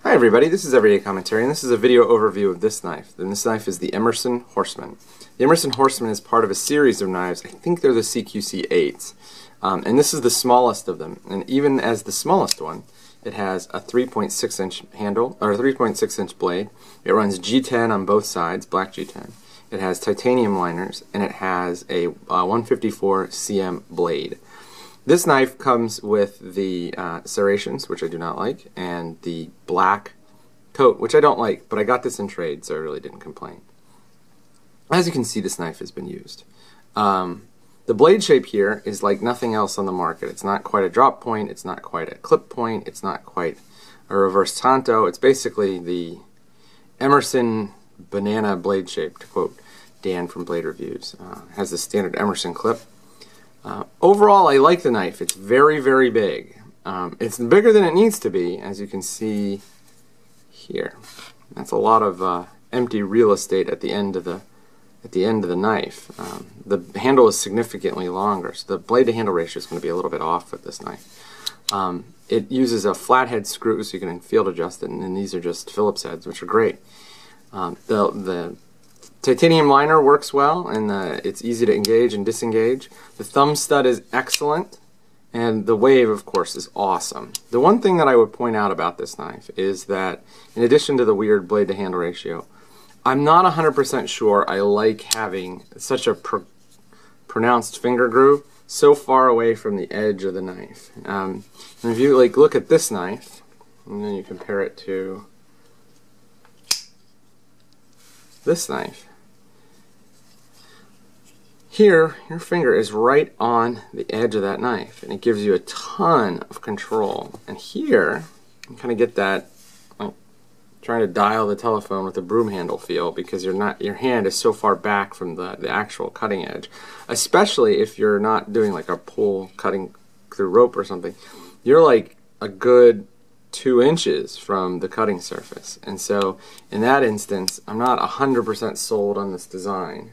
Hi everybody, this is Everyday Commentary, and this is a video overview of this knife. And this knife is the Emerson Horseman. The Emerson Horseman is part of a series of knives. I think they're the CQC8s. And this is the smallest of them. And even as the smallest one, it has a 3.6 inch handle, or a 3.6 inch blade. It runs G10 on both sides, black G10. It has titanium liners, and it has a 154 cm blade. This knife comes with the serrations, which I do not like, and the black coat, which I don't like, but I got this in trade, so I really didn't complain. As you can see, this knife has been used. The blade shape here is like nothing else on the market. It's not quite a drop point, it's not quite a clip point, it's not quite a reverse tanto. It's basically the Emerson banana blade shape, to quote Dan from Blade Reviews. It has the standard Emerson clip. Overall, I like the knife. It's very, very big. It's bigger than it needs to be, as you can see here. That's a lot of empty real estate at the end of the knife. The handle is significantly longer, so the blade to handle ratio is going to be a little bit off with this knife. It uses a flathead screw, so you can field adjust it, and these are just Phillips heads, which are great. The titanium liner works well, and it's easy to engage and disengage. The thumb stud is excellent, and the wave, of course, is awesome. The one thing that I would point out about this knife is that, in addition to the weird blade to handle ratio, I'm not 100% sure I like having such a pronounced finger groove so far away from the edge of the knife. And if you look at this knife, and then you compare it to this knife, here, your finger is right on the edge of that knife, and it gives you a ton of control. And here, you kind of get that, like, trying to dial the telephone with a broom handle feel, because your hand is so far back from the actual cutting edge. Especially if you're not doing like a pull cutting through rope or something. You're like a good 2 inches from the cutting surface. And so, in that instance, I'm not 100% sold on this design.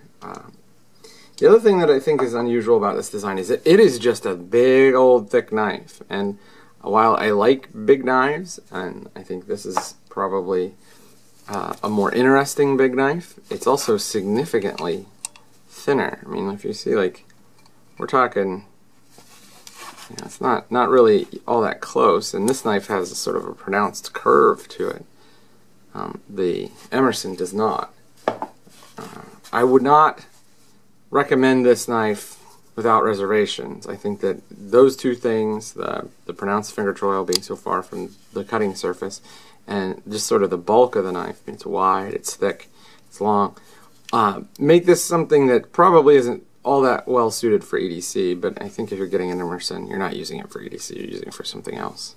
The other thing that I think is unusual about this design is that it is just a big old thick knife, and while I like big knives, and I think this is probably a more interesting big knife, it's also significantly thinner. I mean, if you see, like, we're talking, you know, it's not really all that close, and this knife has a sort of a pronounced curve to it. The Emerson does not. I would not recommend this knife without reservations. I think that those two things, the pronounced finger choil being so far from the cutting surface, and just sort of the bulk of the knife, it's wide, it's thick, it's long, make this something that probably isn't all that well suited for EDC, but I think if you're getting an Emerson, you're not using it for EDC, you're using it for something else.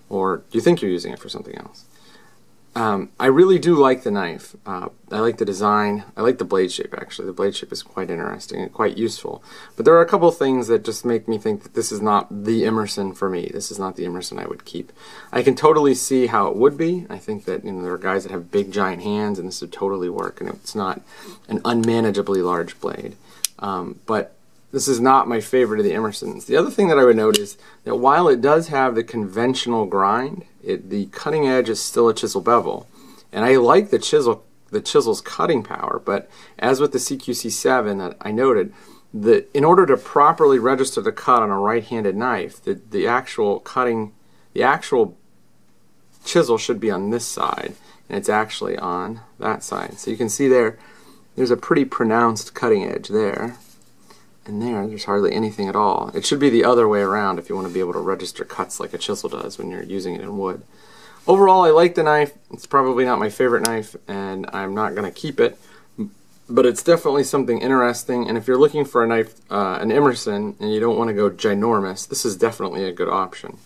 Or you think you're using it for something else. I really do like the knife. I like the design. I like the blade shape, actually. The blade shape is quite interesting and quite useful. But there are a couple of things that just make me think that this is not the Emerson for me. This is not the Emerson I would keep. I can totally see how it would be. I think that, you know, there are guys that have big, giant hands, and this would totally work, and it's not an unmanageably large blade. But this is not my favorite of the Emersons. The other thing that I would note is that while it does have the conventional grind, the cutting edge is still a chisel bevel. And I like the chisel's cutting power, but as with the CQC7 that I noted, in order to properly register the cut on a right-handed knife, the actual chisel should be on this side, and it's actually on that side. So you can see there's a pretty pronounced cutting edge there. And there's hardly anything at all. It should be the other way around if you want to be able to register cuts like a chisel does when you're using it in wood. Overall, I like the knife. It's probably not my favorite knife, and I'm not going to keep it. But it's definitely something interesting, and if you're looking for a knife, an Emerson, and you don't want to go ginormous, this is definitely a good option.